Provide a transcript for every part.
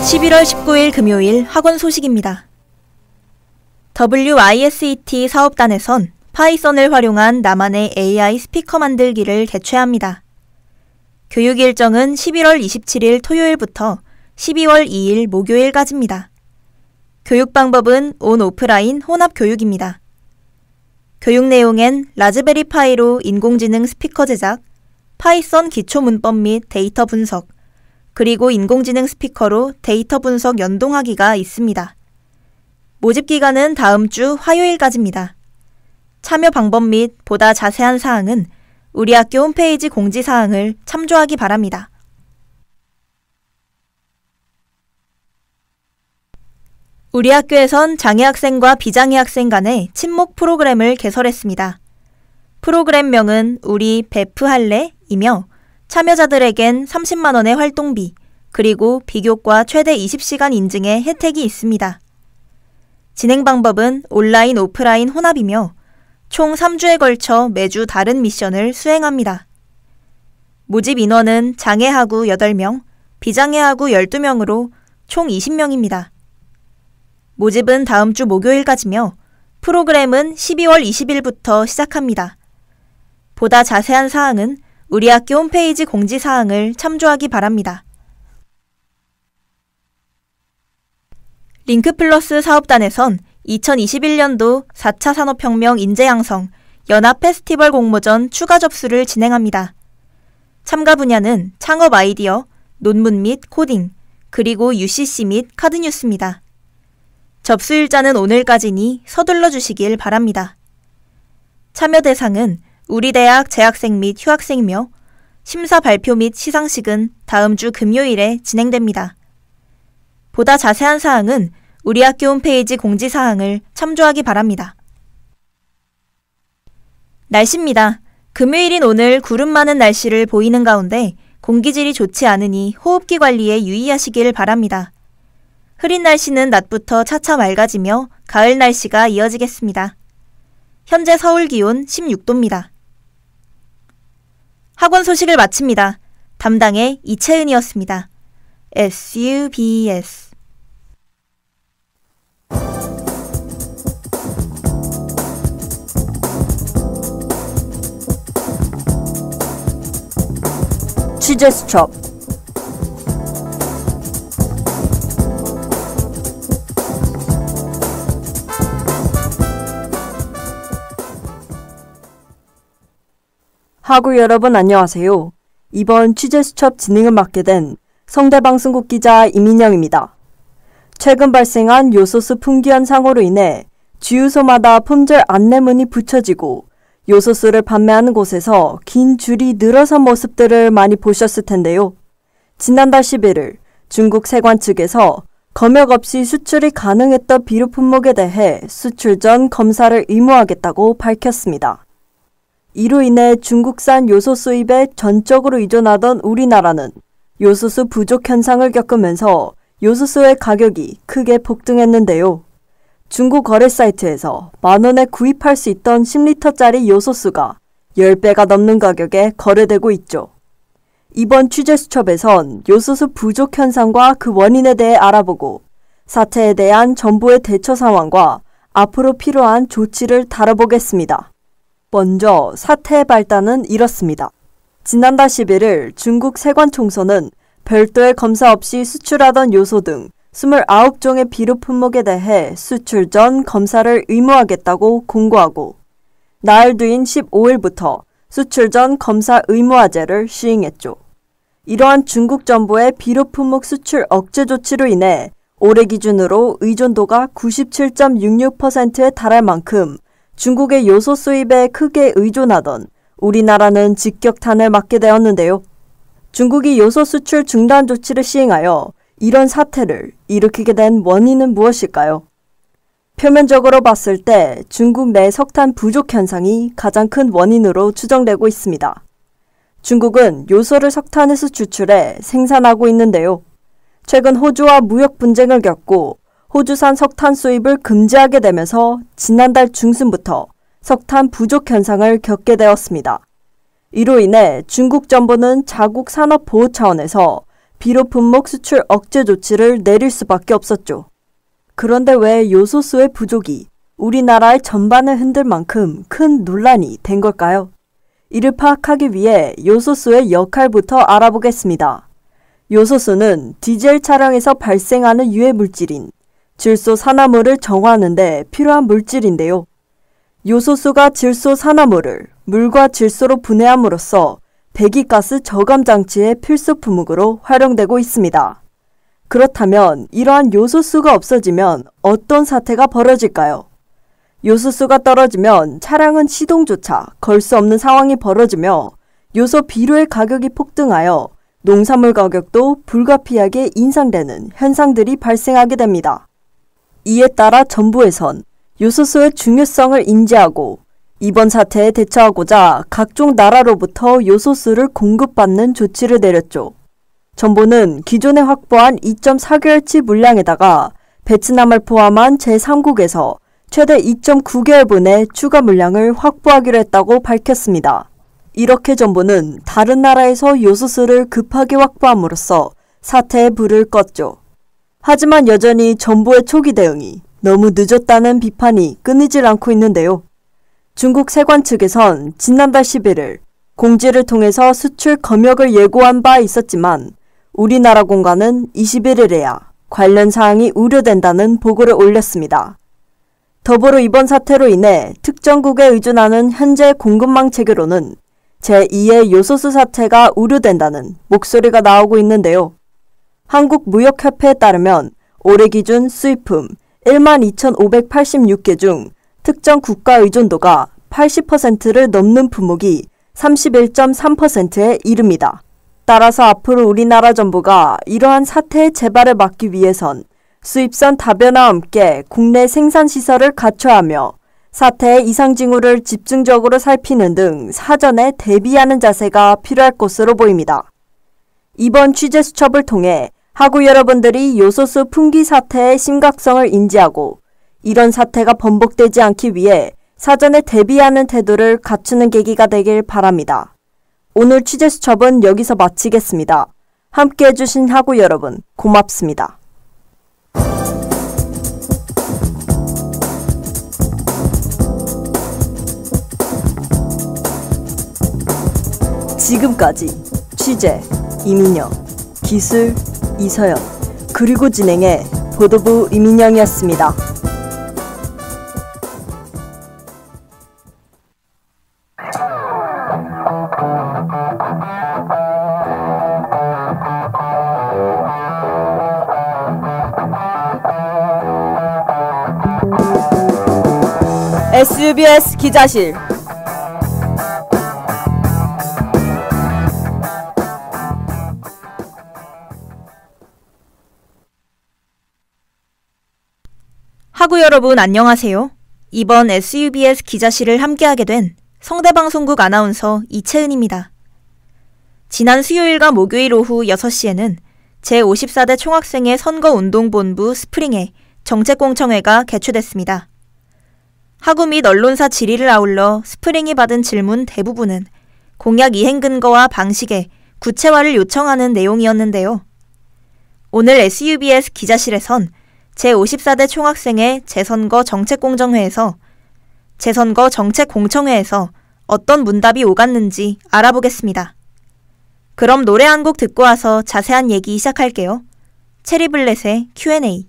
11월 19일 금요일 학원 소식입니다. WISET 사업단에선 파이썬을 활용한 나만의 AI 스피커 만들기를 개최합니다. 교육 일정은 11월 27일 토요일부터 12월 2일 목요일까지입니다. 교육 방법은 온-오프라인 혼합 교육입니다. 교육 내용엔 라즈베리 파이로 인공지능 스피커 제작, 파이썬 기초 문법 및 데이터 분석, 그리고 인공지능 스피커로 데이터 분석 연동하기가 있습니다. 모집 기간은 다음 주 화요일까지입니다. 참여 방법 및 보다 자세한 사항은 우리 학교 홈페이지 공지사항을 참조하기 바랍니다. 우리 학교에선 장애 학생과 비장애 학생 간의 친목 프로그램을 개설했습니다. 프로그램명은 우리 베프할래이며 참여자들에겐 30만 원의 활동비, 그리고 비교과 최대 20시간 인증의 혜택이 있습니다. 진행 방법은 온라인, 오프라인 혼합이며 총 3주에 걸쳐 매주 다른 미션을 수행합니다. 모집 인원은 장애하구 8명, 비장애하구 12명으로 총 20명입니다. 모집은 다음 주 목요일까지며 프로그램은 12월 20일부터 시작합니다. 보다 자세한 사항은 우리 학교 홈페이지 공지사항을 참조하기 바랍니다. 링크플러스 사업단에선 2021년도 4차 산업혁명 인재양성 연합 페스티벌 공모전 추가 접수를 진행합니다. 참가 분야는 창업 아이디어, 논문 및 코딩, 그리고 UCC 및 카드뉴스입니다. 접수 일자는 오늘까지니 서둘러 주시길 바랍니다. 참여 대상은 우리 대학 재학생 및 휴학생이며 심사 발표 및 시상식은 다음 주 금요일에 진행됩니다. 보다 자세한 사항은 우리 학교 홈페이지 공지사항을 참조하기 바랍니다. 날씨입니다. 금요일인 오늘 구름 많은 날씨를 보이는 가운데 공기질이 좋지 않으니 호흡기 관리에 유의하시길 바랍니다. 흐린 날씨는 낮부터 차차 맑아지며 가을 날씨가 이어지겠습니다. 현재 서울 기온 16도입니다. 학원 소식을 마칩니다. 담당의 이채은이었습니다. SUBS 취재 수첩 학우 여러분 안녕하세요. 이번 취재 수첩 진행을 맡게 된 성대방송국 기자 이민영입니다. 최근 발생한 요소수 품귀 현상으로 인해 주유소마다 품절 안내문이 붙여지고 요소수를 판매하는 곳에서 긴 줄이 늘어선 모습들을 많이 보셨을 텐데요. 지난달 11일 중국 세관 측에서 검역 없이 수출이 가능했던 비료 품목에 대해 수출 전 검사를 의무화하겠다고 밝혔습니다. 이로 인해 중국산 요소 수입에 전적으로 의존하던 우리나라는 요소수 부족 현상을 겪으면서 요소수의 가격이 크게 폭등했는데요. 중국 거래 사이트에서 만원에 구입할 수 있던 10리터짜리 요소수가 10배가 넘는 가격에 거래되고 있죠. 이번 취재 수첩에선 요소수 부족 현상과 그 원인에 대해 알아보고 사태에 대한 정부의 대처 상황과 앞으로 필요한 조치를 다뤄보겠습니다. 먼저 사태의 발단은 이렇습니다. 지난달 11일 중국 세관총서는 별도의 검사 없이 수출하던 요소 등 29종의 비료 품목에 대해 수출 전 검사를 의무화하겠다고 공고하고 나흘 뒤인 15일부터 수출 전 검사 의무화제를 시행했죠. 이러한 중국 정부의 비료 품목 수출 억제 조치로 인해 올해 기준으로 의존도가 97.66%에 달할 만큼 중국의 요소 수입에 크게 의존하던 우리나라는 직격탄을 맞게 되었는데요. 중국이 요소 수출 중단 조치를 시행하여 이런 사태를 일으키게 된 원인은 무엇일까요? 표면적으로 봤을 때 중국 내 석탄 부족 현상이 가장 큰 원인으로 추정되고 있습니다. 중국은 요소를 석탄에서 추출해 생산하고 있는데요. 최근 호주와 무역 분쟁을 겪고 호주산 석탄 수입을 금지하게 되면서 지난달 중순부터 석탄 부족 현상을 겪게 되었습니다. 이로 인해 중국 정부는 자국 산업 보호 차원에서 비료 품목 수출 억제 조치를 내릴 수밖에 없었죠. 그런데 왜 요소수의 부족이 우리나라의 전반을 흔들 만큼 큰 논란이 된 걸까요? 이를 파악하기 위해 요소수의 역할부터 알아보겠습니다. 요소수는 디젤 차량에서 발생하는 유해 물질인 질소 산화물을 정화하는 데 필요한 물질인데요. 요소수가 질소 산화물을 물과 질소로 분해함으로써 배기가스 저감 장치의 필수 품목으로 활용되고 있습니다. 그렇다면 이러한 요소수가 없어지면 어떤 사태가 벌어질까요? 요소수가 떨어지면 차량은 시동조차 걸 수 없는 상황이 벌어지며 요소 비료의 가격이 폭등하여 농산물 가격도 불가피하게 인상되는 현상들이 발생하게 됩니다. 이에 따라 정부에선 요소수의 중요성을 인지하고 이번 사태에 대처하고자 각종 나라로부터 요소수를 공급받는 조치를 내렸죠. 정부는 기존에 확보한 2.4개월치 물량에다가 베트남을 포함한 제3국에서 최대 2.9개월분의 추가 물량을 확보하기로 했다고 밝혔습니다. 이렇게 정부는 다른 나라에서 요소수를 급하게 확보함으로써 사태의 불을 껐죠. 하지만 여전히 정부의 초기 대응이 너무 늦었다는 비판이 끊이질 않고 있는데요. 중국 세관 측에선 지난달 11일 공지를 통해서 수출 검역을 예고한 바 있었지만 우리나라 공관은 21일에야 관련 사항이 우려된다는 보고를 올렸습니다. 더불어 이번 사태로 인해 특정국에 의존하는 현재 공급망 체계로는 제2의 요소수 사태가 우려된다는 목소리가 나오고 있는데요. 한국무역협회에 따르면 올해 기준 수입품 12,586개 중 특정 국가 의존도가 80%를 넘는 품목이 31.3%에 이릅니다. 따라서 앞으로 우리나라 정부가 이러한 사태의 재발을 막기 위해선 수입선 다변화와 함께 국내 생산시설을 갖춰야 하며 사태의 이상 징후를 집중적으로 살피는 등 사전에 대비하는 자세가 필요할 것으로 보입니다. 이번 취재 수첩을 통해 하구 여러분들이 요소수 품귀 사태의 심각성을 인지하고 이런 사태가 번복되지 않기 위해 사전에 대비하는 태도를 갖추는 계기가 되길 바랍니다. 오늘 취재 수첩은 여기서 마치겠습니다. 함께 해주신 하구 여러분 고맙습니다. 지금까지 취재 이민영, 기술 이서연, 그리고 진행의 보도부 이민영이었습니다. SUBS 기자실 하구 여러분 안녕하세요. 이번 SUBS 기자실을 함께하게 된 성대방송국 아나운서 이채은입니다. 지난 수요일과 목요일 오후 6시에는 제54대 총학생회 선거운동본부 스프링회 정책공청회가 개최됐습니다. 하구 및 언론사 질의를 아울러 스프링이 받은 질문 대부분은 공약 이행 근거와 방식의 구체화를 요청하는 내용이었는데요. 오늘 SUBS 기자실에선 제54대 총학생회 재선거 정책공청회에서 어떤 문답이 오갔는지 알아보겠습니다. 그럼 노래 한 곡 듣고 와서 자세한 얘기 시작할게요. 체리블렛의 Q&A.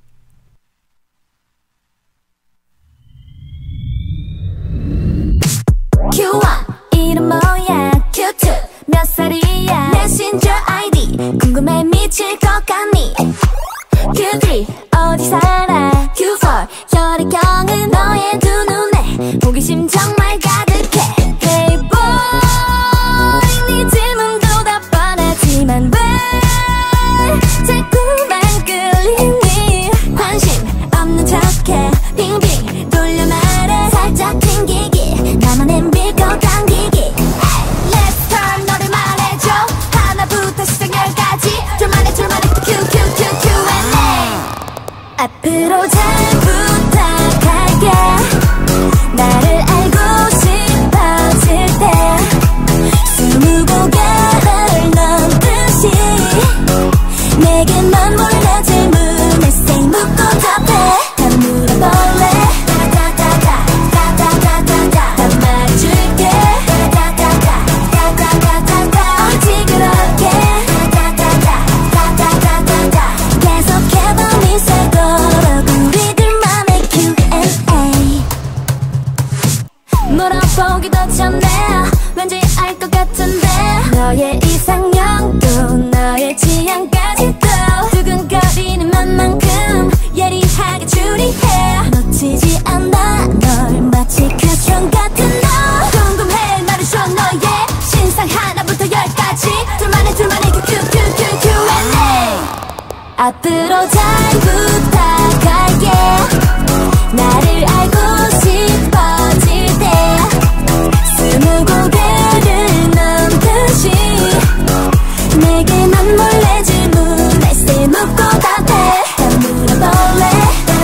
Q1 이름 뭐야 Q2 몇 살이야 메신저 아이디 궁금해 미칠 것 같니 Q3 어디 살아 Q4 혈액형은 너의 두 눈에 호기심 정말 가득해 Playboy 네 질문도 다 뻔하지만 왜 자꾸만 끌리니 보기 더 좋네 왠지 알 것 같은데 너의 이상형도 너의 취향까지도 두근거리는 맘만큼 예리하게 추리해 놓치지 않아 널 마치 큐션 같은 너 궁금해 나를 줘 너의 신상 하나부터 열까지 둘만의 Q&A 앞으로 잘 부탁할게 나를 알고 싶어질 때 스무 고개를 넘듯이 내게만 몰래 질문할 새 묻고 답해 다 물어볼래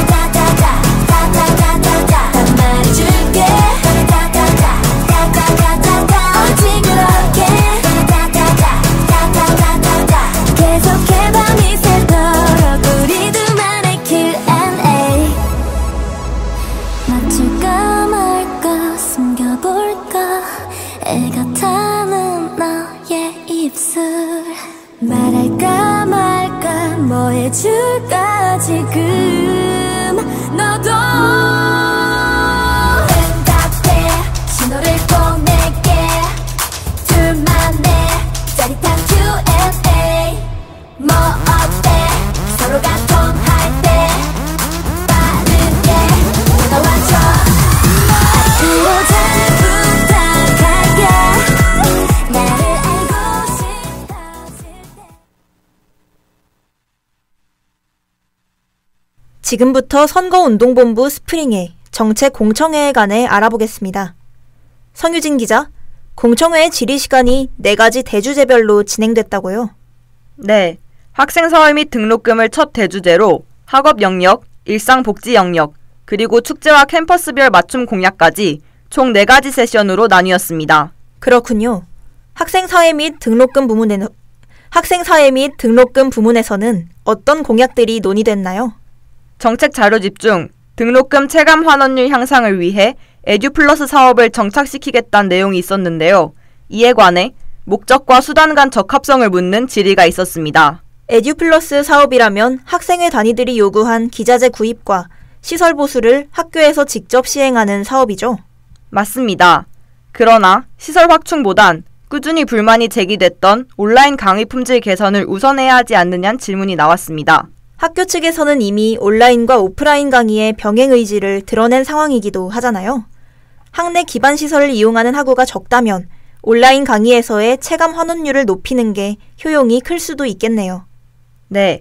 다 말해줄게 오직 그렇게 계속해봐 미세도록 우리 둘만의 Q&A 맞출까 말까 숨겨볼까 애가 타는 너의 입술 말할까 말까 뭐 해줄까 지금 너도 응답해 신호를 보낼게 둘만의 짜릿한 Q&A 뭐 어때 서로가 통할 때 빠르게 다가와줘 앞으로 잘 부탁할게 나를 알고 싶어질 때 지금부터 선거운동본부 스프링회 정책 공청회에 관해 알아보겠습니다. 성유진 기자, 공청회의 질의 시간이 4가지 대주제별로 진행됐다고요? 네, 학생사회 및 등록금을 첫 대주제로 학업 영역, 일상복지 영역, 그리고 축제와 캠퍼스별 맞춤 공약까지 총 4가지 세션으로 나뉘었습니다. 그렇군요. 학생사회 및 등록금 부문에서는 어떤 공약들이 논의됐나요? 정책 자료 집중, 등록금 체감 환원율 향상을 위해 에듀플러스 사업을 정착시키겠다는 내용이 있었는데요. 이에 관해 목적과 수단 간 적합성을 묻는 질의가 있었습니다. 에듀플러스 사업이라면 학생회 단위들이 요구한 기자재 구입과 시설 보수를 학교에서 직접 시행하는 사업이죠? 맞습니다. 그러나 시설 확충보단 꾸준히 불만이 제기됐던 온라인 강의 품질 개선을 우선해야 하지 않느냐는 질문이 나왔습니다. 학교 측에서는 이미 온라인과 오프라인 강의의 병행 의지를 드러낸 상황이기도 하잖아요. 학내 기반 시설을 이용하는 학우가 적다면 온라인 강의에서의 체감 환원율을 높이는 게 효용이 클 수도 있겠네요. 네.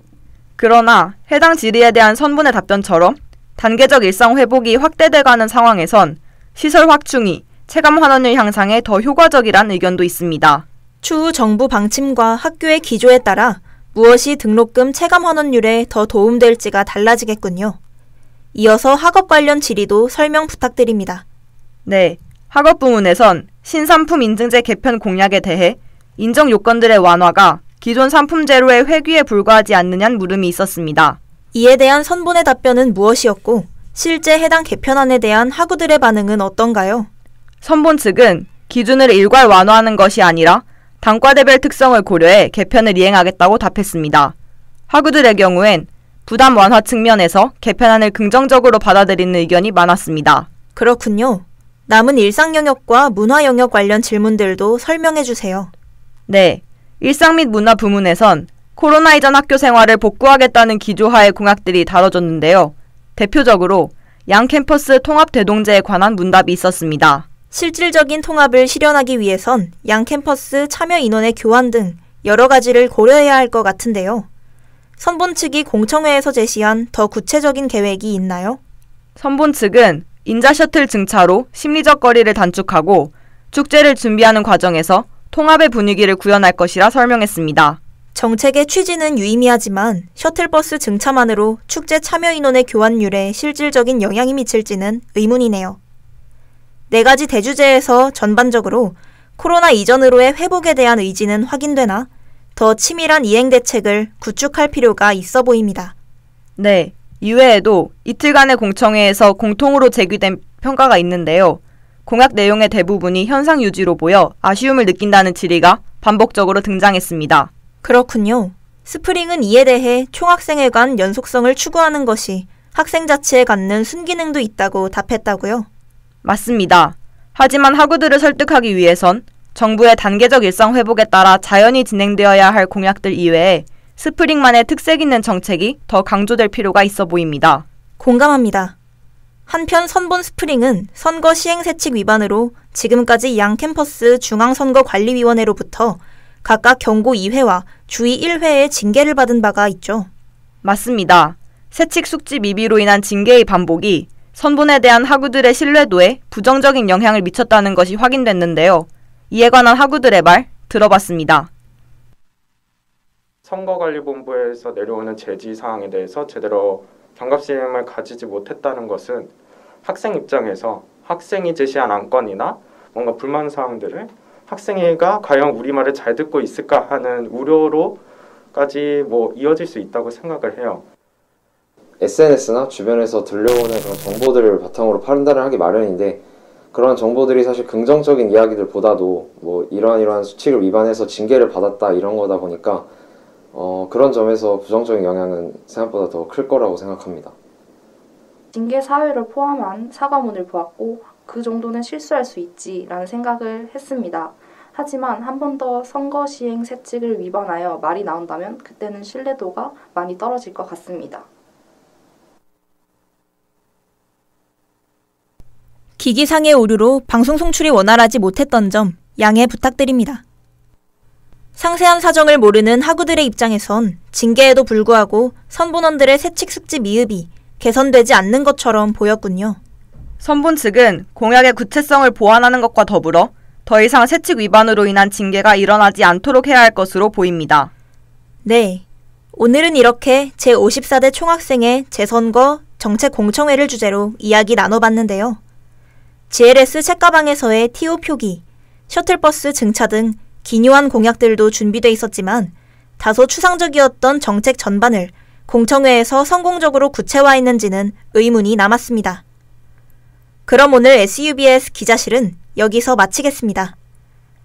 그러나 해당 질의에 대한 선분의 답변처럼 단계적 일상 회복이 확대돼가는 상황에선 시설 확충이 체감 환원율 향상에 더 효과적이란 의견도 있습니다. 추후 정부 방침과 학교의 기조에 따라 무엇이 등록금 체감 환원율에 더 도움될지가 달라지겠군요. 이어서 학업 관련 질의도 설명 부탁드립니다. 네, 학업 부문에선 신상품 인증제 개편 공약에 대해 인정 요건들의 완화가 기존 상품제로의 회귀에 불과하지 않느냐는 물음이 있었습니다. 이에 대한 선본의 답변은 무엇이었고 실제 해당 개편안에 대한 학우들의 반응은 어떤가요? 선본 측은 기준을 일괄 완화하는 것이 아니라 단과대별 특성을 고려해 개편을 이행하겠다고 답했습니다. 학우들의 경우엔 부담 완화 측면에서 개편안을 긍정적으로 받아들이는 의견이 많았습니다. 그렇군요. 남은 일상 영역과 문화 영역 관련 질문들도 설명해 주세요. 네, 일상 및 문화 부문에선 코로나 이전 학교 생활을 복구하겠다는 기조하의 공약들이 다뤄졌는데요. 대표적으로 양 캠퍼스 통합 대동제에 관한 문답이 있었습니다. 실질적인 통합을 실현하기 위해선 양 캠퍼스 참여 인원의 교환 등 여러 가지를 고려해야 할 것 같은데요. 선본 측이 공청회에서 제시한 더 구체적인 계획이 있나요? 선본 측은 인자 셔틀 증차로 심리적 거리를 단축하고 축제를 준비하는 과정에서 통합의 분위기를 구현할 것이라 설명했습니다. 정책의 취지는 유의미하지만 셔틀버스 증차만으로 축제 참여 인원의 교환율에 실질적인 영향이 미칠지는 의문이네요. 4가지 대주제에서 전반적으로 코로나 이전으로의 회복에 대한 의지는 확인되나 더 치밀한 이행 대책을 구축할 필요가 있어 보입니다. 네, 이외에도 이틀간의 공청회에서 공통으로 제기된 평가가 있는데요. 공약 내용의 대부분이 현상 유지로 보여 아쉬움을 느낀다는 질의가 반복적으로 등장했습니다. 그렇군요. 스프링은 이에 대해 총학생회 간 연속성을 추구하는 것이 학생 자치에 갖는 순기능도 있다고 답했다고요? 맞습니다. 하지만 학우들을 설득하기 위해선 정부의 단계적 일상 회복에 따라 자연히 진행되어야 할 공약들 이외에 스프링만의 특색 있는 정책이 더 강조될 필요가 있어 보입니다. 공감합니다. 한편 선본 스프링은 선거 시행세칙 위반으로 지금까지 양 캠퍼스 중앙선거관리위원회로부터 각각 경고 2회와 주의 1회의 징계를 받은 바가 있죠. 맞습니다. 세칙 숙지 미비로 인한 징계의 반복이 선본에 대한 학우들의 신뢰도에 부정적인 영향을 미쳤다는 것이 확인됐는데요. 이에 관한 학우들의 말 들어봤습니다. 선거관리본부에서 내려오는 제지사항에 대해서 제대로 경각심을 가지지 못했다는 것은 학생 입장에서 학생이 제시한 안건이나 뭔가 불만사항들을 학생회가 과연 우리말을 잘 듣고 있을까 하는 우려로까지 이어질 수 있다고 생각을 해요. SNS나 주변에서 들려오는 그런 정보들을 바탕으로 판단을 하기 마련인데 그런 정보들이 사실 긍정적인 이야기들보다도 이러한 수칙을 위반해서 징계를 받았다 이런 거다 보니까 그런 점에서 부정적인 영향은 생각보다 더 클 거라고 생각합니다. 징계 사유를 포함한 사과문을 보았고 그 정도는 실수할 수 있지라는 생각을 했습니다. 하지만 한 번 더 선거 시행 세칙을 위반하여 말이 나온다면 그때는 신뢰도가 많이 떨어질 것 같습니다. 기기상의 오류로 방송 송출이 원활하지 못했던 점 양해 부탁드립니다. 상세한 사정을 모르는 학우들의 입장에선 징계에도 불구하고 선본원들의 세칙 숙지 미흡이 개선되지 않는 것처럼 보였군요. 선본 측은 공약의 구체성을 보완하는 것과 더불어 더 이상 세칙 위반으로 인한 징계가 일어나지 않도록 해야 할 것으로 보입니다. 네, 오늘은 이렇게 제54대 총학생회 재선거 정책 공청회를 주제로 이야기 나눠봤는데요. GLS 책가방에서의 TO 표기, 셔틀버스 증차 등 기묘한 공약들도 준비돼 있었지만 다소 추상적이었던 정책 전반을 공청회에서 성공적으로 구체화했는지는 의문이 남았습니다. 그럼 오늘 SUBS 기자실은 여기서 마치겠습니다.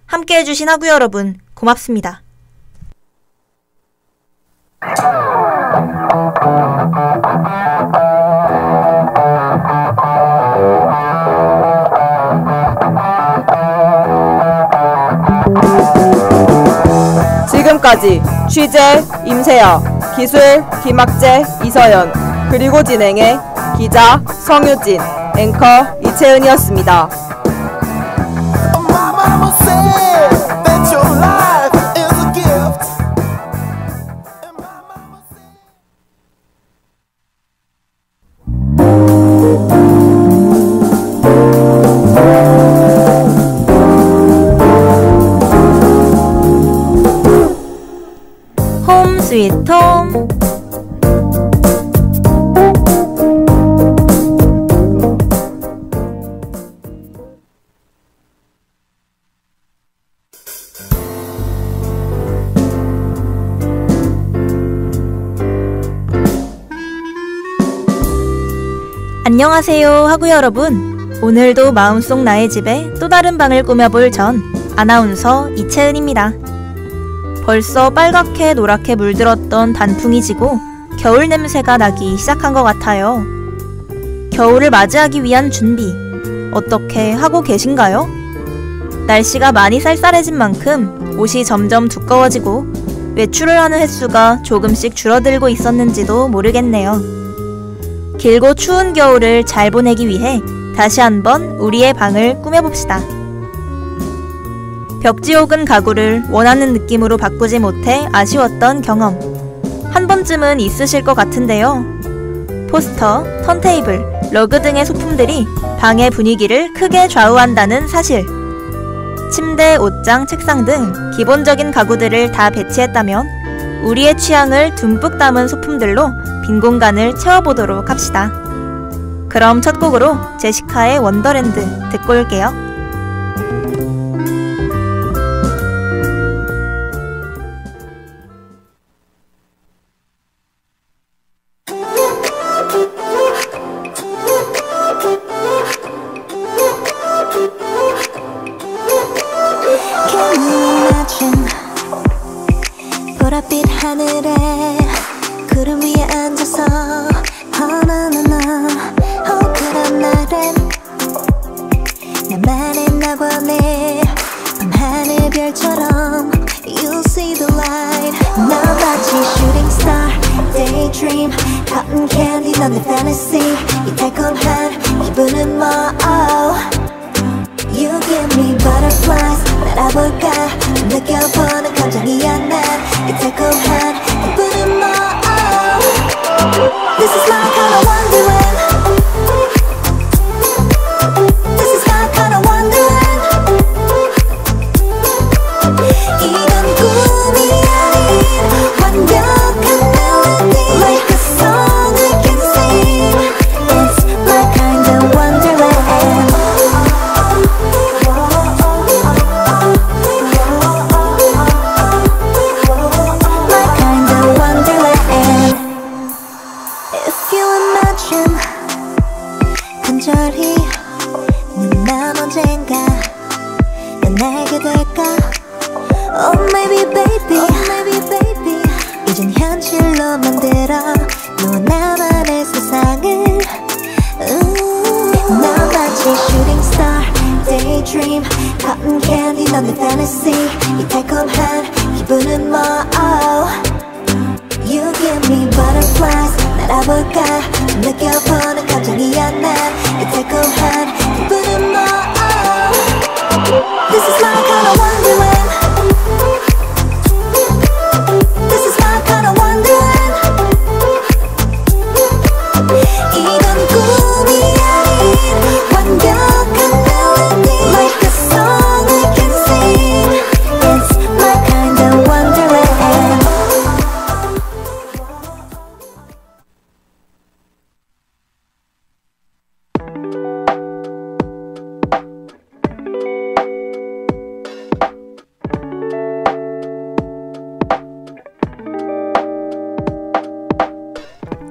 함께 해주신 학우 여러분 고맙습니다. 지금까지 취재 임세아, 기술 김학재, 이서연, 그리고 진행의 기자 성유진, 앵커 이채은이었습니다. 홈 스위트 홈. 안녕하세요 학우 여러분. 오늘도 마음속 나의 집에 또 다른 방을 꾸며볼 전 아나운서 이채은입니다. 벌써 빨갛게 노랗게 물들었던 단풍이 지고 겨울 냄새가 나기 시작한 것 같아요. 겨울을 맞이하기 위한 준비 어떻게 하고 계신가요? 날씨가 많이 쌀쌀해진 만큼 옷이 점점 두꺼워지고 외출을 하는 횟수가 조금씩 줄어들고 있었는지도 모르겠네요. 길고 추운 겨울을 잘 보내기 위해 다시 한번 우리의 방을 꾸며봅시다. 벽지 혹은 가구를 원하는 느낌으로 바꾸지 못해 아쉬웠던 경험 한 번쯤은 있으실 것 같은데요. 포스터, 턴테이블, 러그 등의 소품들이 방의 분위기를 크게 좌우한다는 사실. 침대, 옷장, 책상 등 기본적인 가구들을 다 배치했다면 우리의 취향을 듬뿍 담은 소품들로 빈 공간을 채워보도록 합시다. 그럼 첫 곡으로 제시카의 원더랜드 듣고 올게요. 보랏빛 하늘에 구름 위에 앉아서 그런 날엔 나만의 원해 밤하늘 별처럼 You'll see the light 넌 마치 shooting star daydream cotton candy 넌 내 fantasy 이 달콤한 기분은 뭐 You give me butterflies 날아볼까 느껴보는 감정이야 난 이 달콤한 기분은 뭐 This is my kind of wonderland This is my kind of wonderland 이건 꿈이 아닌 완벽한 melody Like a song I can sing It's my kind of wonderland My kind of wonderland If you imagine 간절히 난 언젠가 넌 알게 될까 Oh maybe baby 이젠 현실로 만들어 너와 나만의 세상을 넌 마치 shooting star daydream cotton candy 넌 내 fantasy 이 달콤한 기분은 뭐 You give me butterflies 날아볼까 느껴보는 감정이야 난 이 달콤한 기분은 뭐 This is my kind of wonderland This is my kind of wonderland 이건 꿈이 아닌 완벽한 melody Like a song I can sing It's my kind of wonderland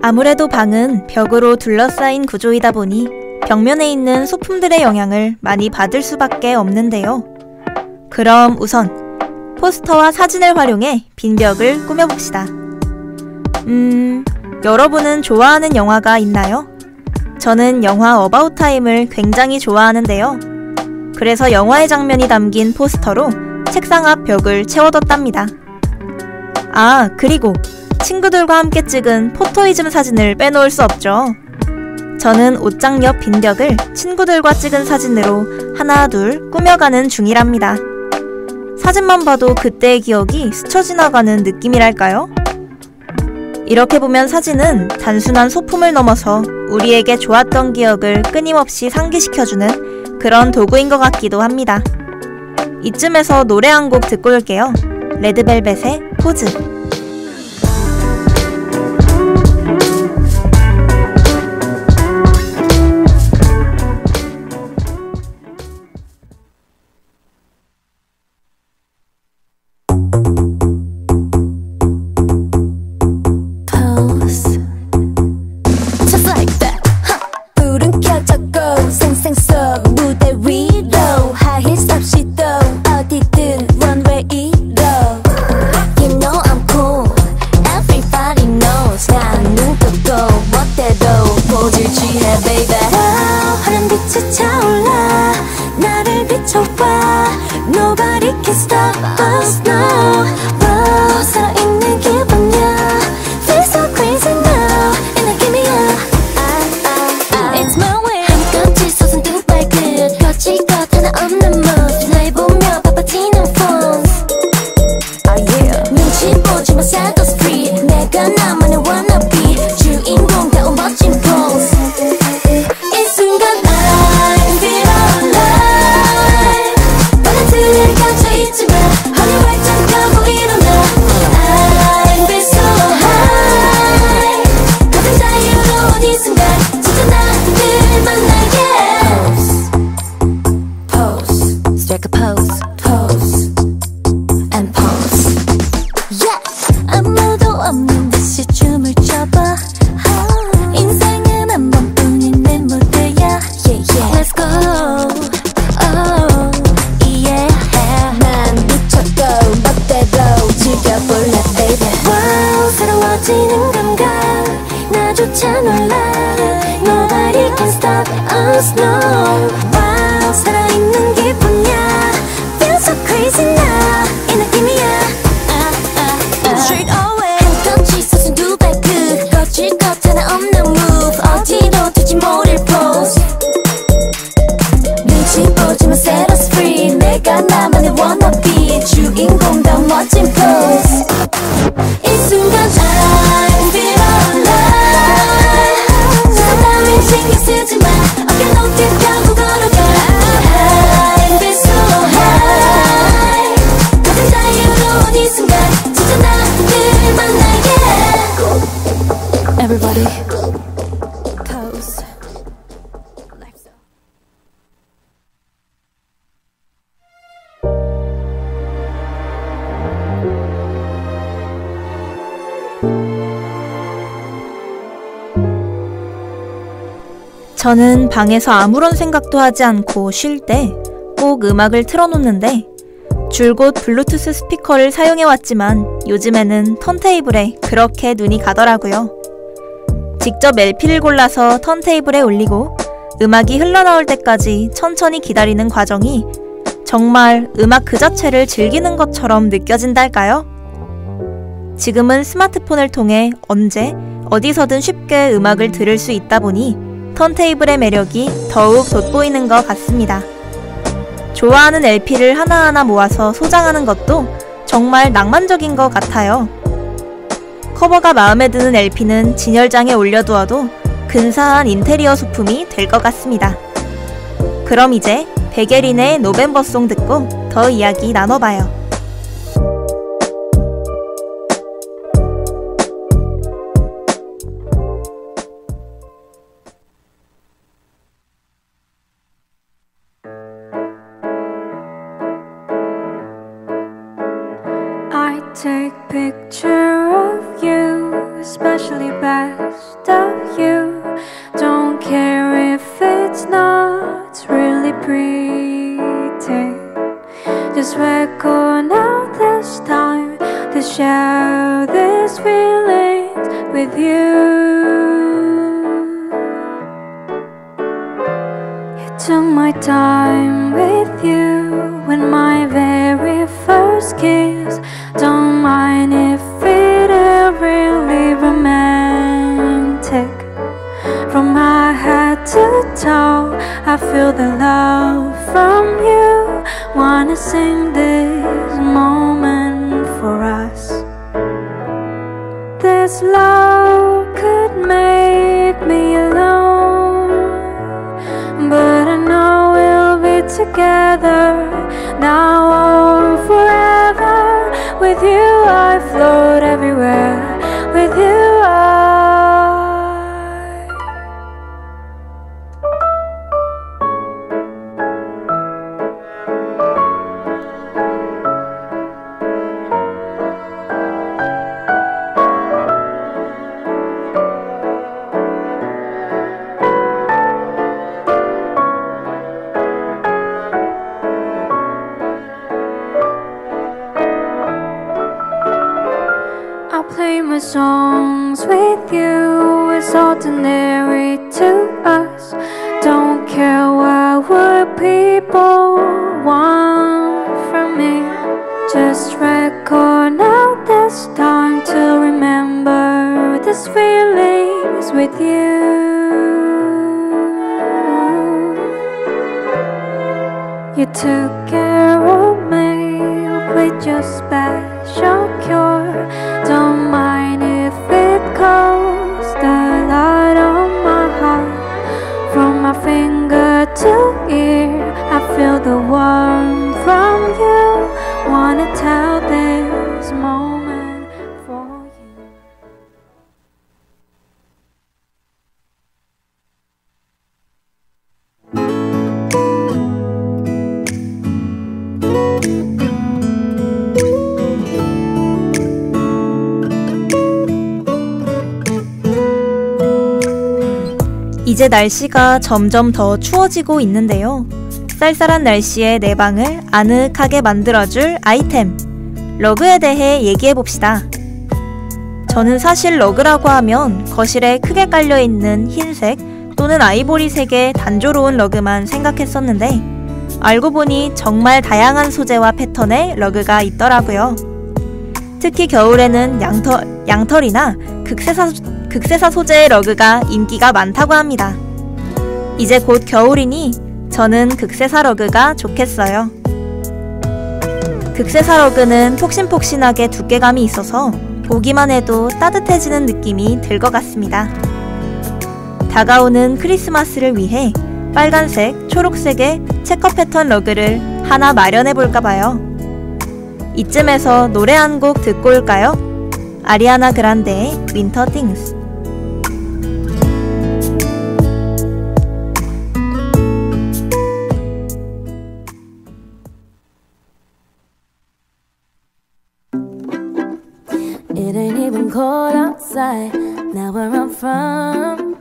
아무래도 방은 벽으로 둘러싸인 구조이다 보니 벽면에 있는 소품들의 영향을 많이 받을 수밖에 없는데요. 그럼 우선 포스터와 사진을 활용해 빈 벽을 꾸며봅시다. 여러분은 좋아하는 영화가 있나요? 저는 영화 어바웃 타임을 굉장히 좋아하는데요. 그래서 영화의 장면이 담긴 포스터로 책상 앞 벽을 채워뒀답니다. 아, 그리고 친구들과 함께 찍은 포토이즘 사진을 빼놓을 수 없죠. 저는 옷장 옆 빈 벽을 친구들과 찍은 사진으로 하나 둘 꾸며가는 중이랍니다. 사진만 봐도 그때의 기억이 스쳐 지나가는 느낌이랄까요? 이렇게 보면 사진은 단순한 소품을 넘어서 우리에게 좋았던 기억을 끊임없이 상기시켜주는 그런 도구인 것 같기도 합니다. 이쯤에서 노래 한 곡 듣고 올게요. 레드벨벳의 포즈. I 저는 방에서 아무런 생각도 하지 않고 쉴 때 꼭 음악을 틀어놓는데 줄곧 블루투스 스피커를 사용해왔지만 요즘에는 턴테이블에 그렇게 눈이 가더라고요. 직접 LP를 골라서 턴테이블에 올리고 음악이 흘러나올 때까지 천천히 기다리는 과정이 정말 음악 그 자체를 즐기는 것처럼 느껴진달까요? 지금은 스마트폰을 통해 언제 어디서든 쉽게 음악을 들을 수 있다 보니 턴테이블의 매력이 더욱 돋보이는 것 같습니다. 좋아하는 LP를 하나하나 모아서 소장하는 것도 정말 낭만적인 것 같아요. 커버가 마음에 드는 LP는 진열장에 올려두어도 근사한 인테리어 소품이 될 것 같습니다. 그럼 이제 백예린의 노벰버송 듣고 더 이야기 나눠봐요. I take picture of you, especially best of you. Don't care if it's not really pretty. Just record now this time to share these feelings with you. It took my time with you when my very first kiss. Don't mind if it ain't really romantic. From my head to toe, I feel the love from you. Wanna sing this moment for us. This love could make me alone, but I know we'll be together now or forever. With you I float everywhere. With you play my songs with you. It's ordinary to us. Don't care what would people want from me. Just record now this time to remember these feelings with you. You took care of me with your special cure. Don't mind if it costs a lot on my heart. From my finger to ear, I feel the warmth from you. Wanna tell this moment for you. 이제 날씨가 점점 더 추워지고 있는데요. 쌀쌀한 날씨에 내 방을 아늑하게 만들어줄 아이템, 러그에 대해 얘기해봅시다. 저는 사실 러그라고 하면 거실에 크게 깔려있는 흰색 또는 아이보리색의 단조로운 러그만 생각했었는데 알고 보니 정말 다양한 소재와 패턴의 러그가 있더라고요. 특히 겨울에는 양털이나 극세사 소재의 러그가 인기가 많다고 합니다. 이제 곧 겨울이니 저는 극세사 러그가 좋겠어요. 극세사 러그는 폭신폭신하게 두께감이 있어서 보기만 해도 따뜻해지는 느낌이 들 것 같습니다. 다가오는 크리스마스를 위해 빨간색, 초록색의 체커 패턴 러그를 하나 마련해볼까봐요. 이쯤에서 노래 한 곡 듣고 올까요? 아리아나 그란데의 Winter Things. It ain't even cold outside, now where I'm from.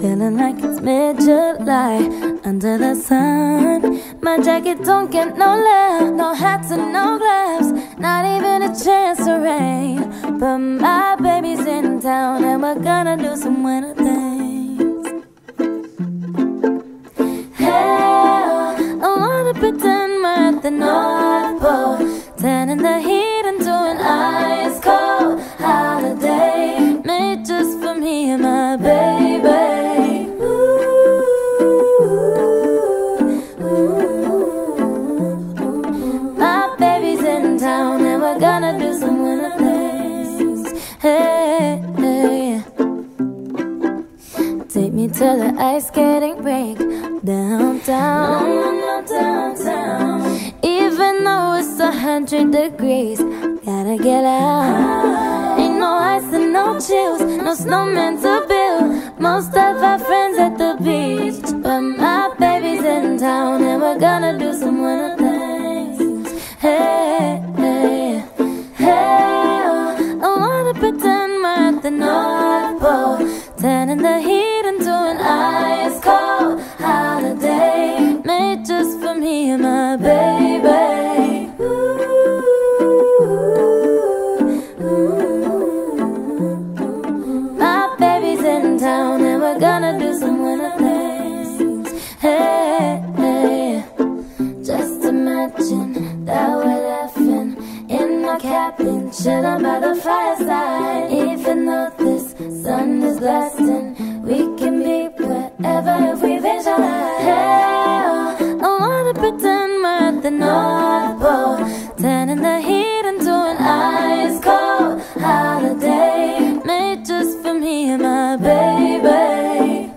feeling like it's mid-July under the sun. My jacket don't get no love, no hats and no gloves, not even a chance to rain. But my baby's in town and we're gonna do some winter things. Hell, I wanna pretend we're at the North Pole, tan in the heat and doing ice cold holiday made just for me and my baby. My baby's in town and we're gonna do some winter things. Hey, hey. Take me to the ice skating rink downtown. Even though it's 100 degrees, gotta get out. Ain't no ice and no chills, no snowman to build. Most of our friends at the beach, but my baby's in town and we're gonna do some winter things. Hey, hey, hey, I wanna pretend we're at the North Pole, tan in the heat and doing ice cold holiday made just for me and my baby. My baby's in town and we're gonna do some winter things. Hey, hey, just imagine that we're laughing in our cabin, chilling by the fireside. Even though this sun is blasting, we can be wherever if we visualize. Hell, I wanna pretend we're at the North Pole, tan in the heat and doing ice cold holiday made just for me and my baby.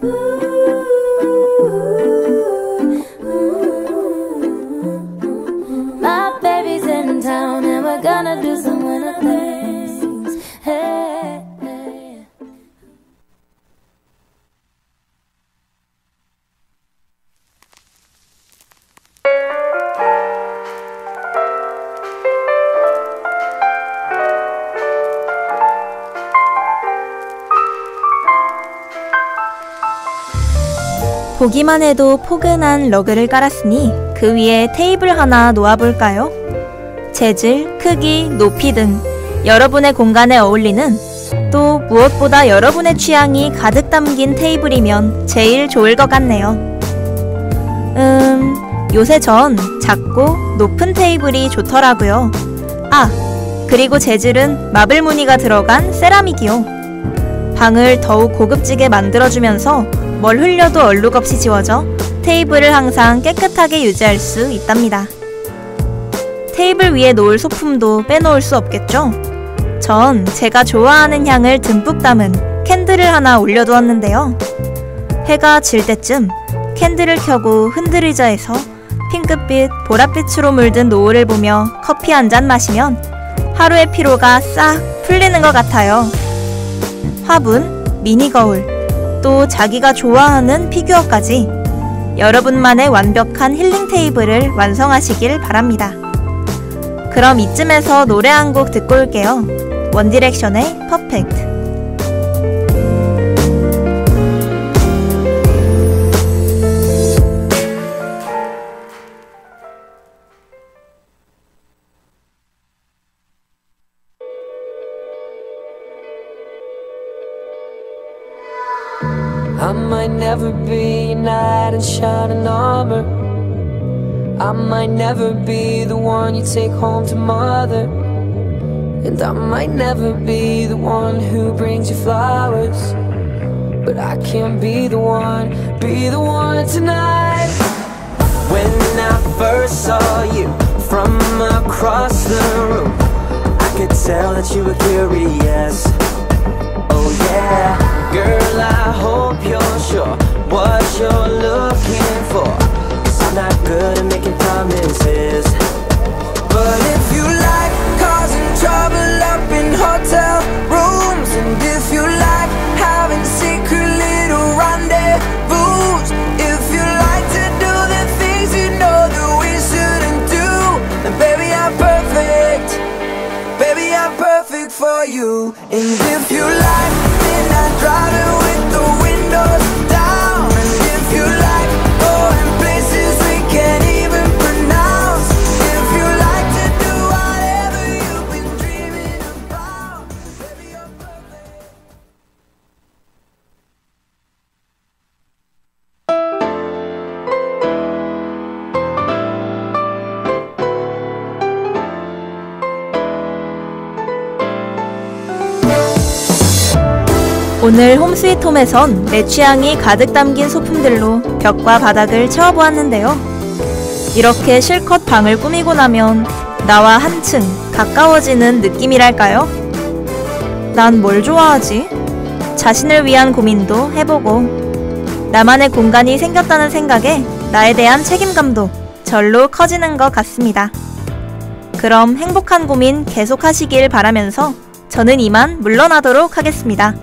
My baby's in town and we're gonna do some winter things. Hey, hey. 보기만 해도 포근한 러그를 깔았으니 그 위에 테이블 하나 놓아볼까요? 재질, 크기, 높이 등 여러분의 공간에 어울리는, 또 무엇보다 여러분의 취향이 가득 담긴 테이블이면 제일 좋을 것 같네요. 요새 전 작고 높은 테이블이 좋더라고요. 아, 그리고 재질은 마블 무늬가 들어간 세라믹이요. 방을 더욱 고급지게 만들어주면서 뭘 흘려도 얼룩 없이 지워져 테이블을 항상 깨끗하게 유지할 수 있답니다. 테이블 위에 놓을 소품도 빼놓을 수 없겠죠? 전 제가 좋아하는 향을 듬뿍 담은 캔들을 하나 올려두었는데요. 해가 질 때쯤 캔들을 켜고 흔들 의자에서 핑크빛, 보랏빛으로 물든 노을을 보며 커피 한 잔 마시면 하루의 피로가 싹 풀리는 것 같아요. 화분, 미니 거울, 또 자기가 좋아하는 피규어까지 여러분만의 완벽한 힐링 테이블을 완성하시길 바랍니다. 그럼 이쯤에서 노래 한 곡 듣고 올게요. 원디렉션의 퍼펙트. I might never be a knight in shining armor. I might never be the one you take home to mother. And I might never be the one who brings you flowers. But I can be the one tonight. When I first saw you from across the room, I could tell that you were curious. Oh yeah, girl, I hope you're sure what you're looking for, 'cause I'm not good at making promises. But if you like causing trouble up in hotel rooms, and if you like having secret little rendezvous, if you like to do the things you know that we shouldn't do, then baby, I'm perfect. Baby, I'm perfect for you. And if you like midnight driving with the windows down, 오늘 홈스위트홈에선 내 취향이 가득 담긴 소품들로 벽과 바닥을 채워보았는데요. 이렇게 실컷 방을 꾸미고 나면 나와 한층 가까워지는 느낌이랄까요? 난 뭘 좋아하지? 자신을 위한 고민도 해보고 나만의 공간이 생겼다는 생각에 나에 대한 책임감도 절로 커지는 것 같습니다. 그럼 행복한 고민 계속하시길 바라면서 저는 이만 물러나도록 하겠습니다.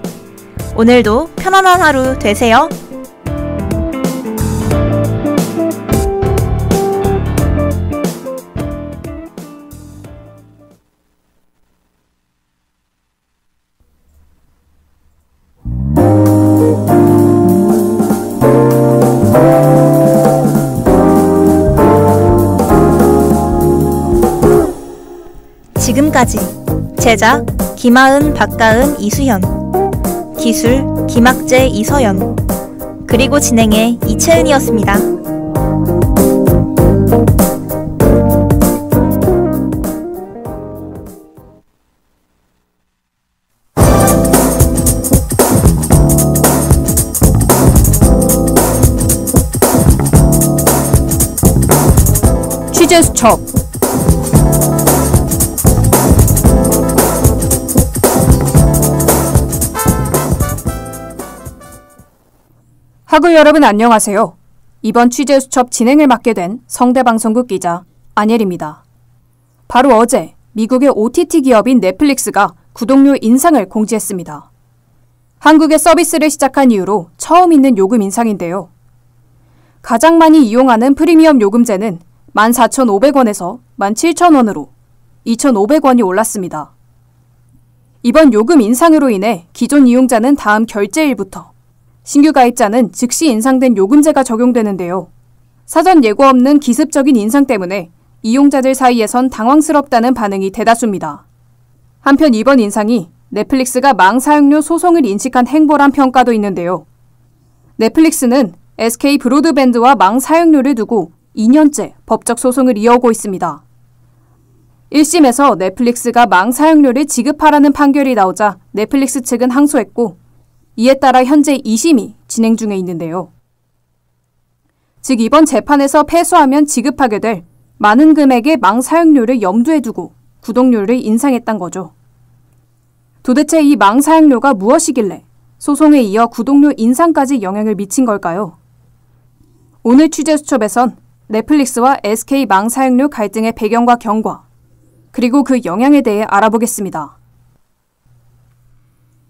오늘도 편안한 하루 되세요. 지금까지 제작 김하은, 박가은, 이수현, 기술 김학재, 이서연, 그리고 진행의 이채은이었습니다. 취재 수첩 학우 여러분 안녕하세요. 이번 취재 수첩 진행을 맡게 된 성대방송국 기자 안예리입니다. 바로 어제 미국의 OTT 기업인 넷플릭스가 구독료 인상을 공지했습니다. 한국에 서비스를 시작한 이후로 처음 있는 요금 인상인데요. 가장 많이 이용하는 프리미엄 요금제는 14,500원에서 17,000원으로 2,500원이 올랐습니다. 이번 요금 인상으로 인해 기존 이용자는 다음 결제일부터, 신규 가입자는 즉시 인상된 요금제가 적용되는데요. 사전 예고 없는 기습적인 인상 때문에 이용자들 사이에선 당황스럽다는 반응이 대다수입니다. 한편 이번 인상이 넷플릭스가 망 사용료 소송을 인식한 행보란 평가도 있는데요. 넷플릭스는 SK 브로드밴드와 망 사용료를 두고 2년째 법적 소송을 이어오고 있습니다. 1심에서 넷플릭스가 망 사용료를 지급하라는 판결이 나오자 넷플릭스 측은 항소했고, 이에 따라 현재 2심이 진행 중에 있는데요. 즉 이번 재판에서 패소하면 지급하게 될 많은 금액의 망 사용료를 염두에 두고 구독료를 인상했단 거죠. 도대체 이 망 사용료가 무엇이길래 소송에 이어 구독료 인상까지 영향을 미친 걸까요? 오늘 취재 수첩에선 넷플릭스와 SK 망 사용료 갈등의 배경과 경과, 그리고 그 영향에 대해 알아보겠습니다.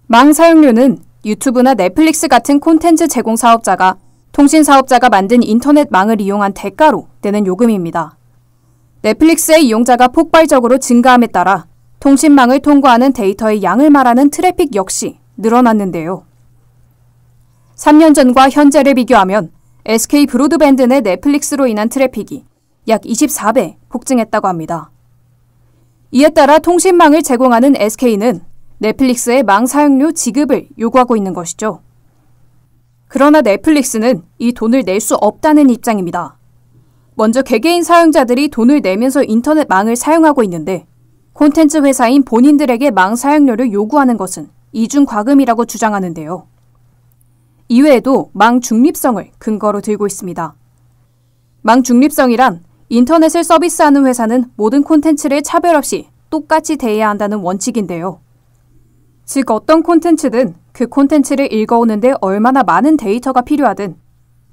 망 사용료는 유튜브나 넷플릭스 같은 콘텐츠 제공 사업자가 통신 사업자가 만든 인터넷 망을 이용한 대가로 내는 요금입니다. 넷플릭스의 이용자가 폭발적으로 증가함에 따라 통신망을 통과하는 데이터의 양을 말하는 트래픽 역시 늘어났는데요. 3년 전과 현재를 비교하면 SK 브로드밴드 내 넷플릭스로 인한 트래픽이 약 24배 폭증했다고 합니다. 이에 따라 통신망을 제공하는 SK는 넷플릭스의 망 사용료 지급을 요구하고 있는 것이죠. 그러나 넷플릭스는 이 돈을 낼 수 없다는 입장입니다. 먼저 개개인 사용자들이 돈을 내면서 인터넷 망을 사용하고 있는데 콘텐츠 회사인 본인들에게 망 사용료를 요구하는 것은 이중과금이라고 주장하는데요. 이외에도 망 중립성을 근거로 들고 있습니다. 망 중립성이란 인터넷을 서비스하는 회사는 모든 콘텐츠를 차별 없이 똑같이 대해야 한다는 원칙인데요. 즉 어떤 콘텐츠든 그 콘텐츠를 읽어오는데 얼마나 많은 데이터가 필요하든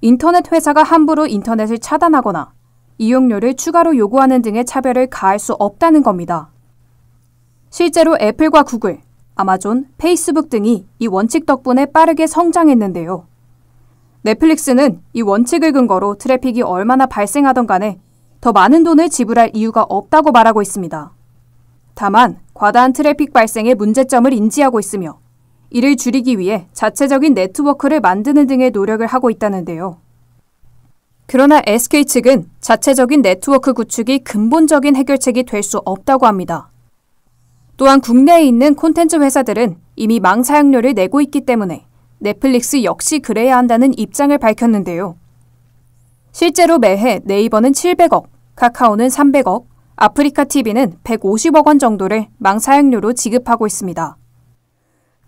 인터넷 회사가 함부로 인터넷을 차단하거나 이용료를 추가로 요구하는 등의 차별을 가할 수 없다는 겁니다. 실제로 애플과 구글, 아마존, 페이스북 등이 이 원칙 덕분에 빠르게 성장했는데요. 넷플릭스는 이 원칙을 근거로 트래픽이 얼마나 발생하던 간에 더 많은 돈을 지불할 이유가 없다고 말하고 있습니다. 다만 과다한 트래픽 발생의 문제점을 인지하고 있으며 이를 줄이기 위해 자체적인 네트워크를 만드는 등의 노력을 하고 있다는데요. 그러나 SK 측은 자체적인 네트워크 구축이 근본적인 해결책이 될 수 없다고 합니다. 또한 국내에 있는 콘텐츠 회사들은 이미 망 사용료를 내고 있기 때문에 넷플릭스 역시 그래야 한다는 입장을 밝혔는데요. 실제로 매해 네이버는 700억, 카카오는 300억, 아프리카 TV는 150억 원 정도를 망 사용료로 지급하고 있습니다.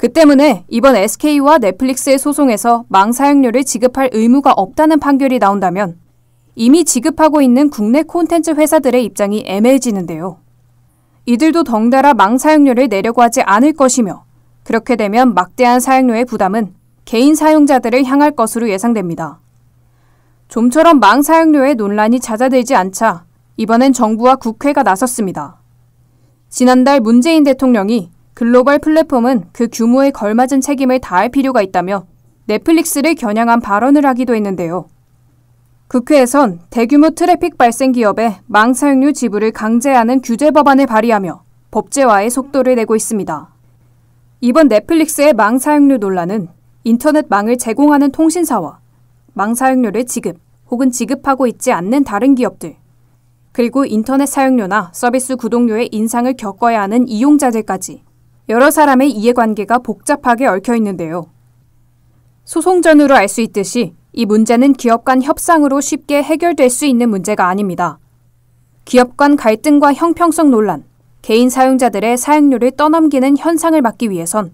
그 때문에 이번 SK와 넷플릭스의 소송에서 망 사용료를 지급할 의무가 없다는 판결이 나온다면 이미 지급하고 있는 국내 콘텐츠 회사들의 입장이 애매해지는데요. 이들도 덩달아 망 사용료를 내려고 하지 않을 것이며 그렇게 되면 막대한 사용료의 부담은 개인 사용자들을 향할 것으로 예상됩니다. 좀처럼 망 사용료의 논란이 잦아들지 않자 이번엔 정부와 국회가 나섰습니다. 지난달 문재인 대통령이 글로벌 플랫폼은 그 규모에 걸맞은 책임을 다할 필요가 있다며 넷플릭스를 겨냥한 발언을 하기도 했는데요. 국회에선 대규모 트래픽 발생 기업의 망 사용료 지불을 강제하는 규제 법안을 발의하며 법제화에 속도를 내고 있습니다. 이번 넷플릭스의 망 사용료 논란은 인터넷 망을 제공하는 통신사와 망 사용료를 지급 혹은 지급하고 있지 않는 다른 기업들, 그리고 인터넷 사용료나 서비스 구독료의 인상을 겪어야 하는 이용자들까지 여러 사람의 이해관계가 복잡하게 얽혀 있는데요. 소송 전후로 알 수 있듯이 이 문제는 기업 간 협상으로 쉽게 해결될 수 있는 문제가 아닙니다. 기업 간 갈등과 형평성 논란, 개인 사용자들의 사용료를 떠넘기는 현상을 막기 위해선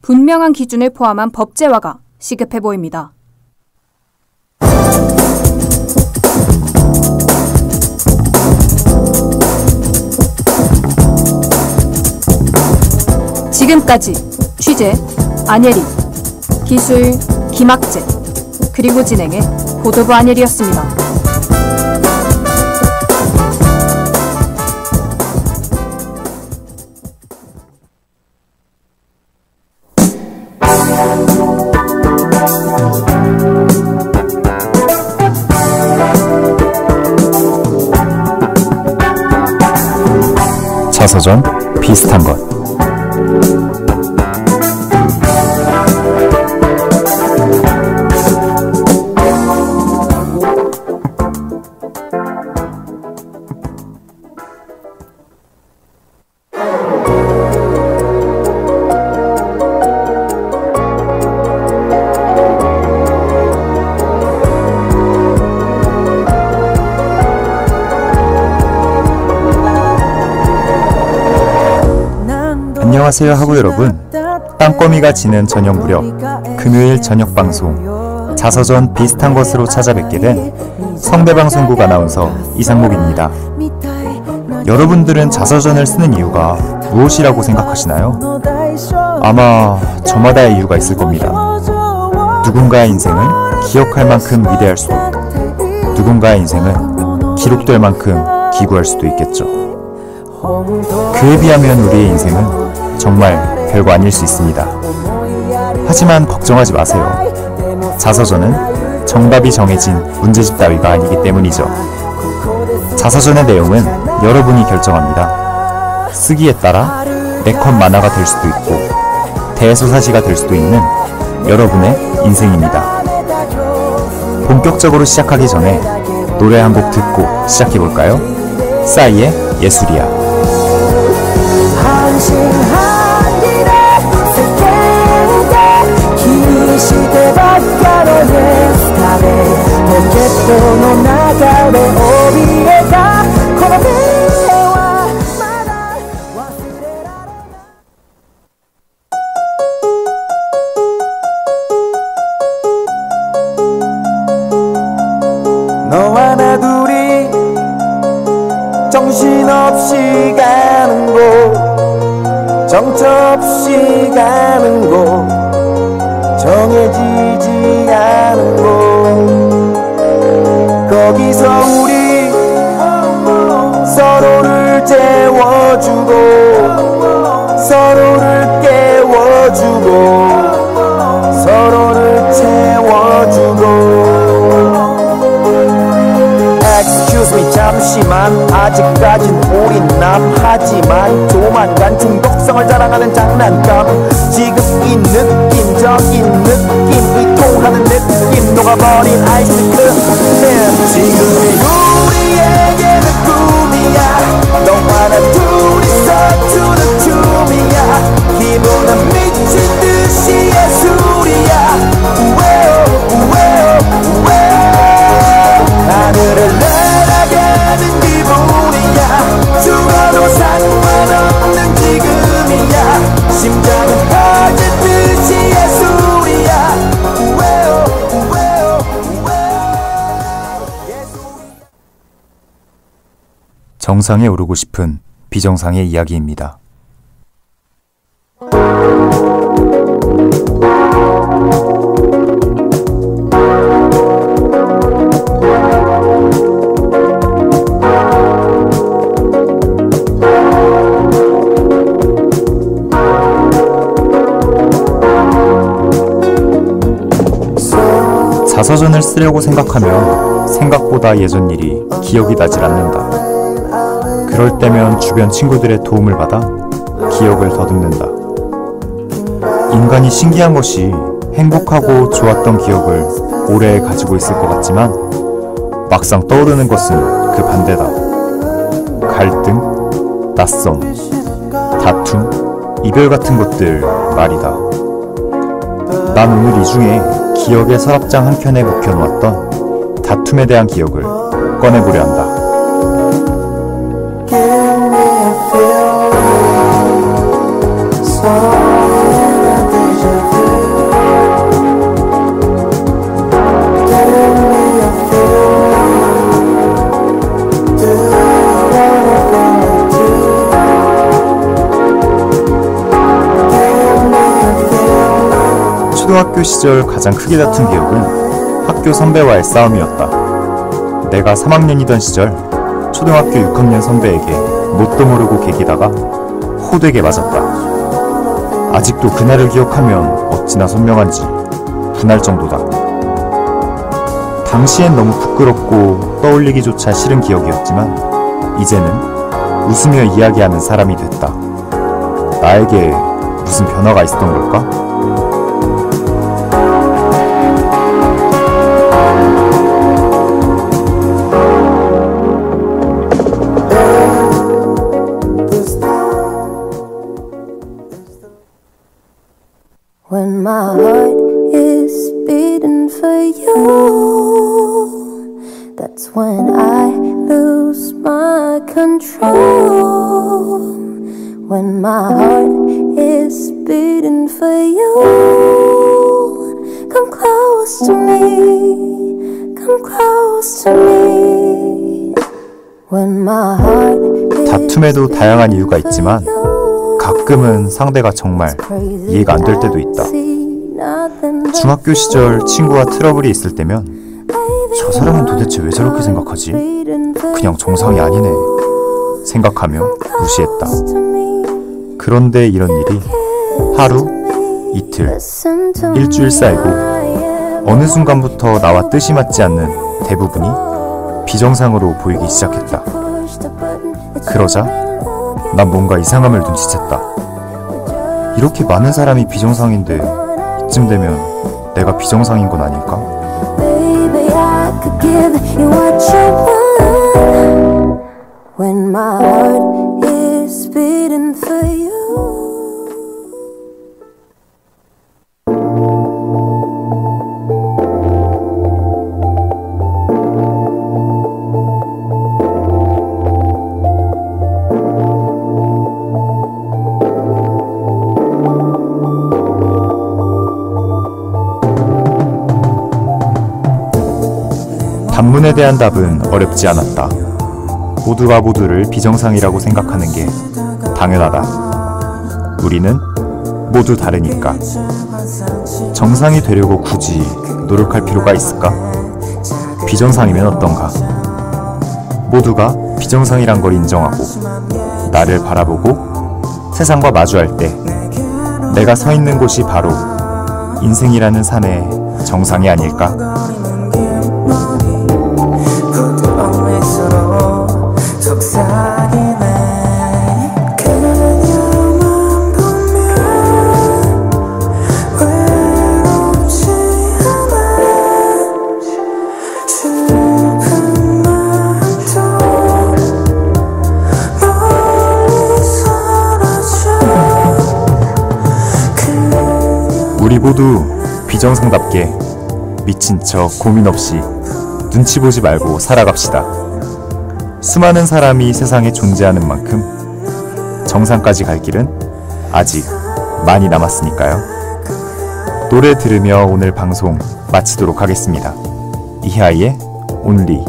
분명한 기준을 포함한 법제화가 시급해 보입니다. 지금까지 취재 안예리, 기술 김학재, 그리고 진행의 보도부 안예리였습니다. 자서전 비슷한 것. 안녕하세요 하고 여러분, 땅거미가 지는 저녁 무렵 금요일 저녁 방송 자서전 비슷한 것으로 찾아뵙게 된 성대방송국 아나운서 이상목입니다. 여러분들은 자서전을 쓰는 이유가 무엇이라고 생각하시나요? 아마 저마다의 이유가 있을 겁니다. 누군가의 인생을 기억할 만큼 위대할 수도, 누군가의 인생은 기록될 만큼 기구할 수도 있겠죠. 그에 비하면 우리의 인생은 정말 별거 아닐 수 있습니다. 하지만 걱정하지 마세요. 자서전은 정답이 정해진 문제집 따위가 아니기 때문이죠. 자서전의 내용은 여러분이 결정합니다. 쓰기에 따라 4컷 만화가 될 수도 있고 대소사시가 될 수도 있는 여러분의 인생입니다. 본격적으로 시작하기 전에 노래 한 곡 듣고 시작해볼까요? 싸이의 예술이야. 너와 나 둘이 정신없이 가는 곳, 정처없이 가는 곳, 정해지지 않은 곳, 거기서 우리 서로를 재워주고 서로를 깨워주고 서로를 채워주고. Excuse me 잠시만, 아직까진 우린 남하지만 조만간 중독성을 자랑하는 장난감, 지금 이 느낌 적인 느낌이 통하는 느낌, 녹아버린 아이스크림. 지금의 우리에게는 꿈이야, 너와 나 둘이서 추는 춤이야, 기분은 미친 듯이 예술이야. 우웨오 우웨오 우웨오, 하늘을 날아가는 기분이야, 죽어도 상관없는 지금이야, 심장은 터질 듯 정상에 오르고 싶은 비정상의 이야기입니다. 자서전을 쓰려고 생각하면 생각보다 예전 일이 기억이 나질 않는다. 그럴 때면 주변 친구들의 도움을 받아 기억을 더듬는다. 인간이 신기한 것이 행복하고 좋았던 기억을 오래 가지고 있을 것 같지만 막상 떠오르는 것은 그 반대다. 갈등, 낯섦, 다툼, 이별 같은 것들 말이다. 난 오늘 이 중에 기억의 서랍장 한켠에 묵혀놓았던 다툼에 대한 기억을 꺼내보려 한다. 초등학교 시절 가장 크게 다툰 기억은 학교 선배와의 싸움이었다. 내가 3학년이던 시절 초등학교 6학년 선배에게 뭣도 모르고 개기다가 호되게 맞았다. 아직도 그날을 기억하면 어찌나 선명한지 분할 정도다. 당시엔 너무 부끄럽고 떠올리기조차 싫은 기억이었지만 이제는 웃으며 이야기하는 사람이 됐다. 나에게 무슨 변화가 있었던 걸까? When my heart is beating for you, that's when I lose my control. When my heart is beating for you, come close to me, come close to me. When my heart 다툼에도 다양한 이유가 있지만 가끔은 상대가 정말 이해가 안 될 때도 있다. 중학교 시절 친구와 트러블이 있을 때면 저 사람은 도대체 왜 저렇게 생각하지? 그냥 정상이 아니네 생각하며 무시했다. 그런데 이런 일이 하루, 이틀, 일주일 쌓이고 어느 순간부터 나와 뜻이 맞지 않는 대부분이 비정상으로 보이기 시작했다. 그러자 난 뭔가 이상함을 눈치챘다. 이렇게 많은 사람이 비정상인데 이쯤 되면 내가 비정상인 건 아닐까? Baby, I could give you what you want. When my heart is beating for you. 단문에 대한 답은 어렵지 않았다. 모두가 모두를 비정상이라고 생각하는 게 당연하다. 우리는 모두 다르니까. 정상이 되려고 굳이 노력할 필요가 있을까? 비정상이면 어떤가? 모두가 비정상이란 걸 인정하고 나를 바라보고 세상과 마주할 때 내가 서 있는 곳이 바로 인생이라는 산의 정상이 아닐까? 우리 모두 비정상답게 미친 척 고민 없이 눈치 보지 말고 살아갑시다. 수많은 사람이 세상에 존재하는 만큼 정상까지 갈 길은 아직 많이 남았으니까요. 노래 들으며 오늘 방송 마치도록 하겠습니다. 이하이의 온리.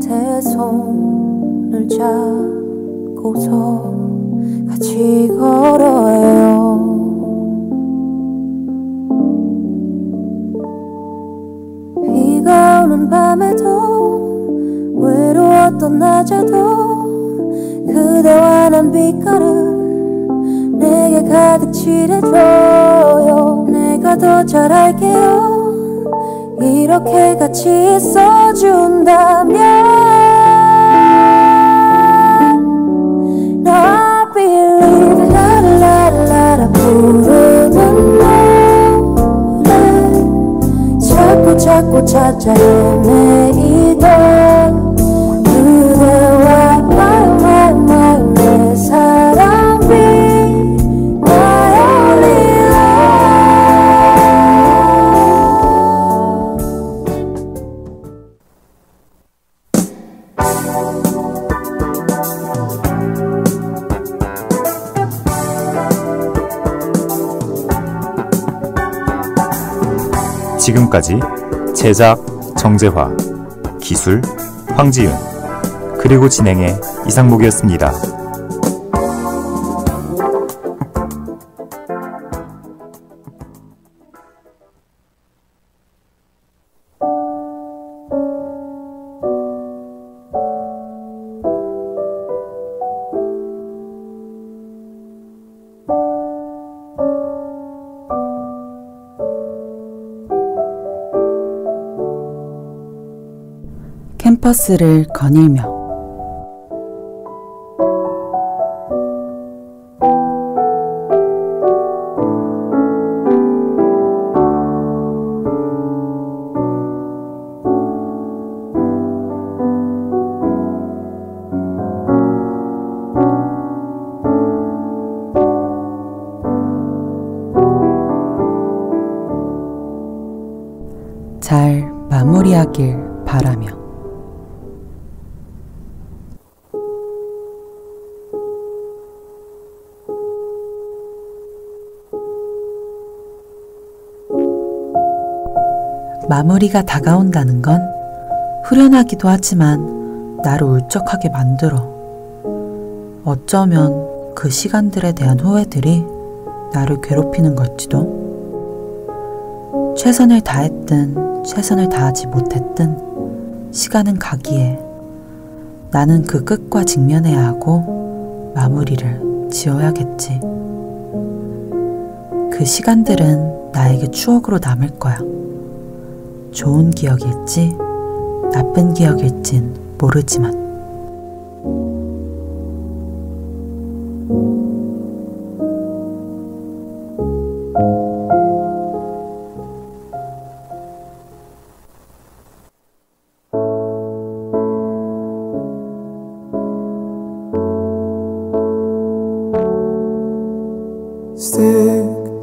곁에 손을 잡고서 같이 걸어요. 비가 오는 밤에도 외로웠던 낮에도 그대와 난 빛깔을 내게 가득 칠해줘요. 내가 더 잘할게요. 이렇게 같이 있어준다면 I believe 라라라라 부르는 노래 자꾸 찾아 헤매이던 그대와 내 사랑이 My only 지금까지 제작 정재화, 기술 황지윤, 그리고 진행의 이상목이었습니다. 캠퍼스를 거닐며 잘 마무리하길 바라며 마무리가 다가온다는 건 후련하기도 하지만 나를 울적하게 만들어. 어쩌면 그 시간들에 대한 후회들이 나를 괴롭히는 걸지도. 최선을 다했든 최선을 다하지 못했든 시간은 가기에 나는 그 끝과 직면해야 하고 마무리를 지어야겠지. 그 시간들은 나에게 추억으로 남을 거야. 좋은 기억일지 나쁜 기억일진 모르지만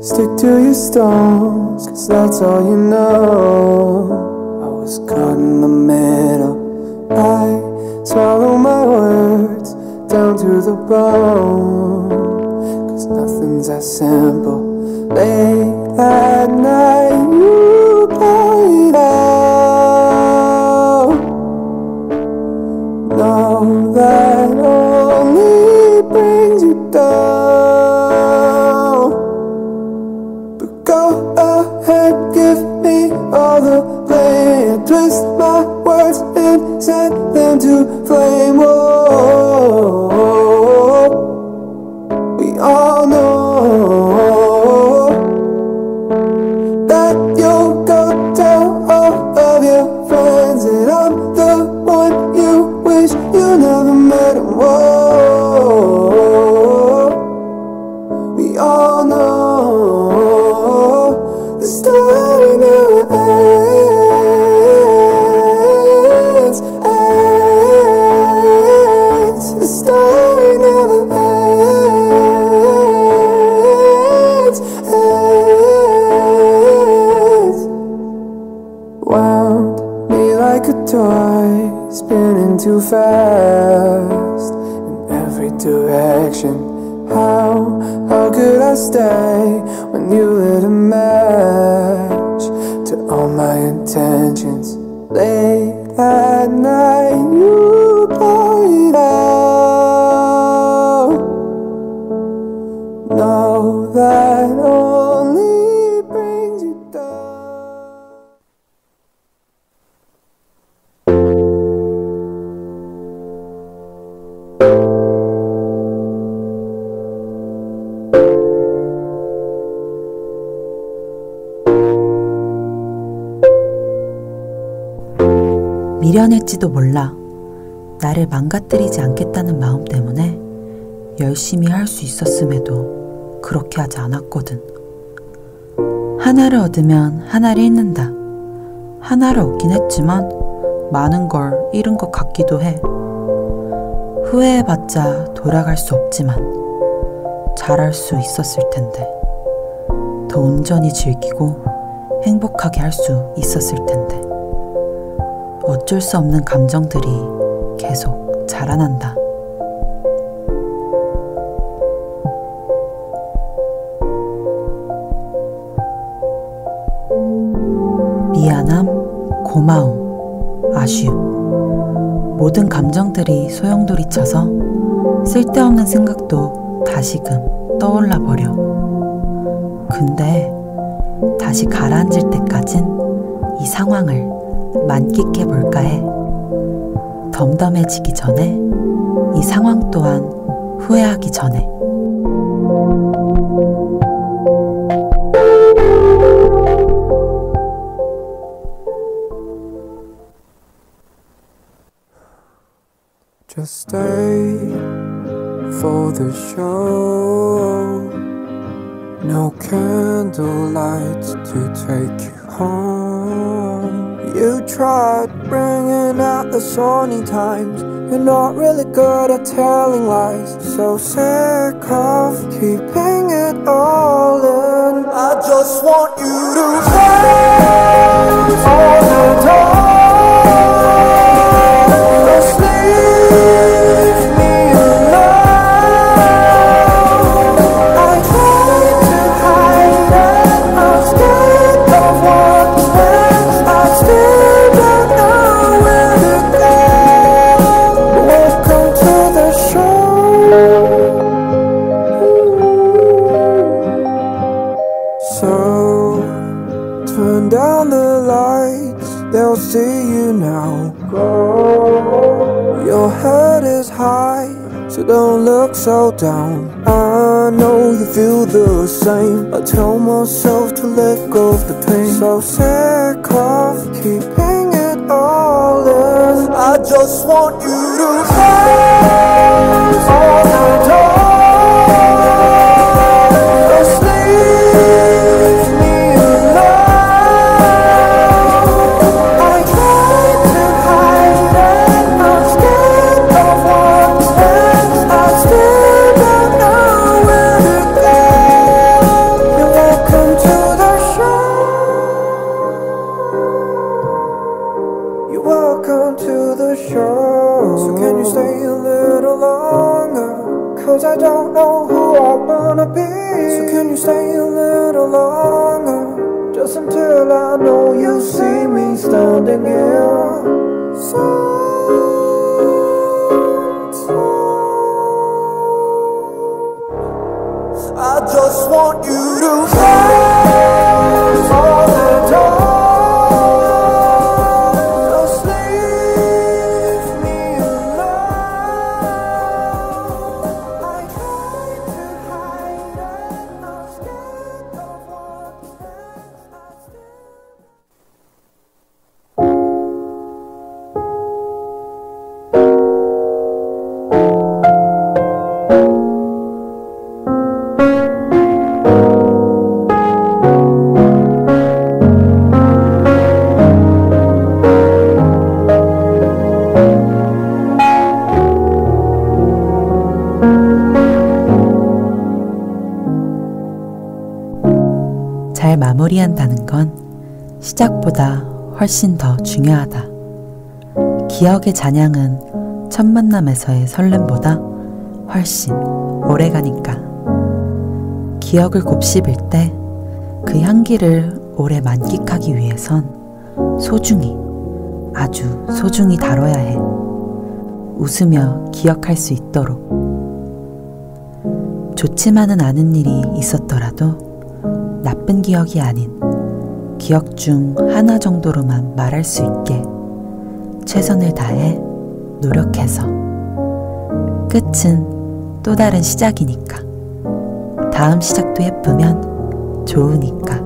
Stick to your stones, 'cause that's all you know. I was caught in the middle. I swallow my words down to the bone, 'cause nothing's as simple. Late at night you point out. Know that only brings you down. All the blame, twist my words and set them to flame. Whoa, we all know that you'll go tell all of your friends that I'm the one you wish you never met. Whoa, we all know the story never ends. The story never ends. Wound me like a toy, spinning too fast in every direction. How could I stay when you lit a match to all my intentions? Late at night you 미련일지도 몰라. 나를 망가뜨리지 않겠다는 마음 때문에 열심히 할 수 있었음에도 그렇게 하지 않았거든. 하나를 얻으면 하나를 잃는다. 하나를 얻긴 했지만 많은 걸 잃은 것 같기도 해. 후회해봤자 돌아갈 수 없지만 잘할 수 있었을 텐데. 더 온전히 즐기고 행복하게 할 수 있었을 텐데. 어쩔 수 없는 감정들이 계속 자라난다. 미안함, 고마움, 아쉬움. 모든 감정들이 소용돌이쳐서 쓸데없는 생각도 다시금 떠올라 버려. 근데 다시 가라앉을 때까진 이 상황을 만끽해 볼까 해. 덤덤해지기 전에, 이 상황 또한 후회하기 전에. Just stay for the show. No candlelight to take you home. You tried bringing out the sunny times. You're not really good at telling lies. So sick of keeping it all in. I just want you to find all the time. Just leave me alone. I tried to hide it. I'm scared of what's next. I still don't know where to go. Welcome to the show. So turn down the lights, they'll see you now. Your head is high, so don't look so down. I know you feel the same. I tell myself to let go of the pain. So sick of keeping it all in. I just want you to find all the time. Just leave me alone. I tried to hide it. I'm scared of what's next. I still don't know where to go. You're welcome to the show. You're welcome to the show. So can you stay a little longer? 'Cause I don't know who I wanna be. So can you stay a little longer? Just until I know you see me standing here. I just want you to find all the time. Just leave me alone. I tried to hide it. I'm scared of what's next. 잘 마무리한다는 건 시작보다 훨씬 더 중요하다. 기억의 잔향은 첫 만남에서의 설렘보다 훨씬 오래가니까. 기억을 곱씹을 때 그 향기를 오래 만끽하기 위해선 소중히, 아주 소중히 다뤄야 해. 웃으며 기억할 수 있도록. 좋지만은 않은 일이 있었더라도 나쁜 기억이 아닌 기억 중 하나 정도로만 말할 수 있게 최선을 다해 노력해서 끝은 또 다른 시작이니까. 다음 시작도 예쁘면 좋으니까.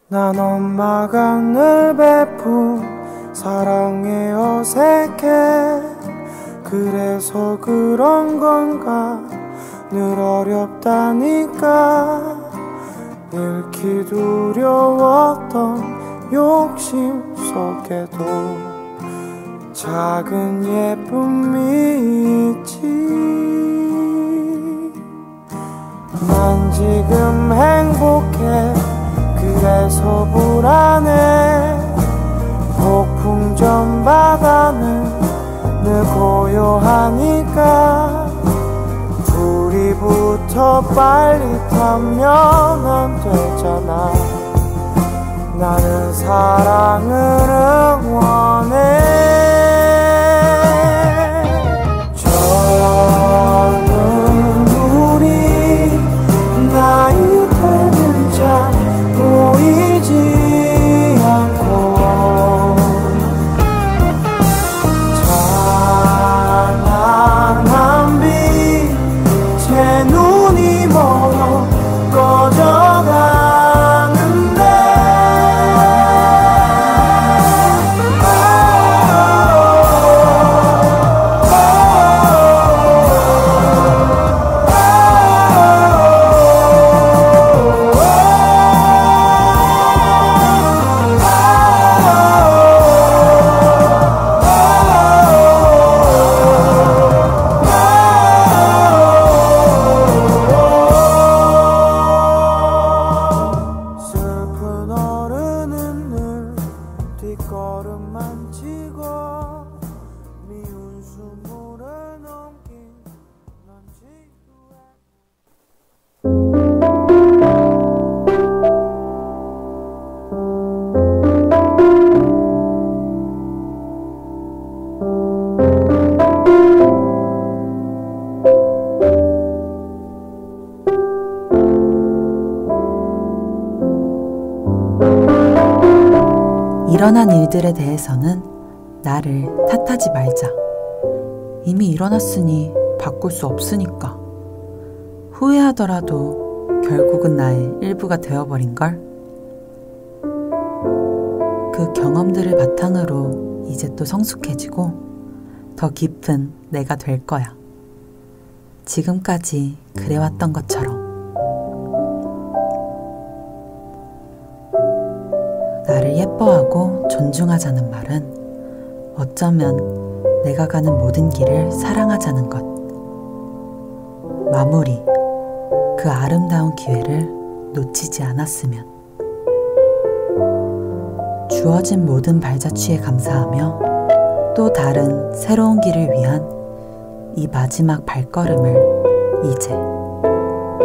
난 엄마가 늘 베푼 사랑에 어색해. 그래서 그런 건가 늘 어렵다니까. 잃기 두려웠던 욕심 속에도 작은 예쁨이 있지. 난 지금 행복해. 그래서 불안해. 폭풍전 바다는 늘 고요하니까. 불이 붙어 빨리 타면 안 되잖아. 나는 사랑을 응원해. 저는 우리 나이 되는 자 보이지 않고 찬란한 빛 제 눈이 멀어 꺼져가는데. 일어난 일들에 대해서는 나를 탓하지 말자. 이미 일어났으니 바꿀 수 없으니까. 후회하더라도 결국은 나의 일부가 되어버린걸. 그 경험들을 바탕으로 이제 또 성숙해지고 더 깊은 내가 될 거야. 지금까지 그래왔던 것처럼. 나를 예뻐하고 존중하자는 말은 어쩌면 내가 가는 모든 길을 사랑하자는 것. 마무리, 그 아름다운 기회를 놓치지 않았으면. 주어진 모든 발자취에 감사하며 또 다른 새로운 길을 위한 이 마지막 발걸음을 이제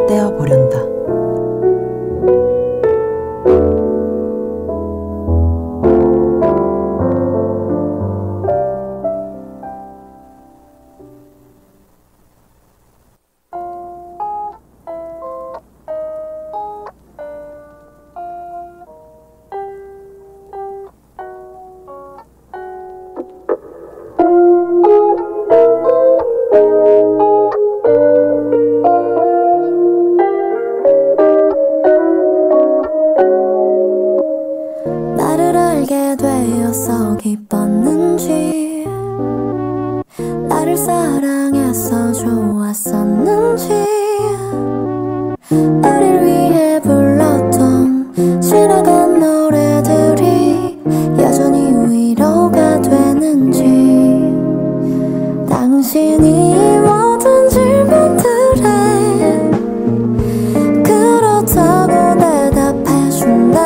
떼어보련다. 기뻤는지 나를 사랑해서 좋았었는지 우릴 위해 불렀던 지나간 노래들이 여전히 위로가 되는지 당신이 모든 질문들에 그렇다고 대답해준다면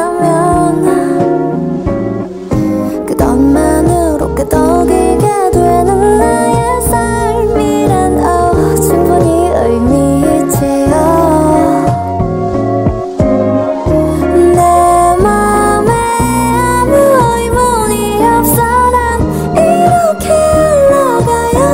그것만으로 끄덕이게 되는 나의 삶이란 충분히 의미 있지요. 내 맘에 아무 의문이 없어 난 이렇게 흘러가요.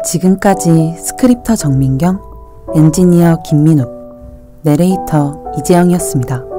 지금까지 스크립터 정민경, 엔지니어 김민욱, 내레이터 이재영이었습니다.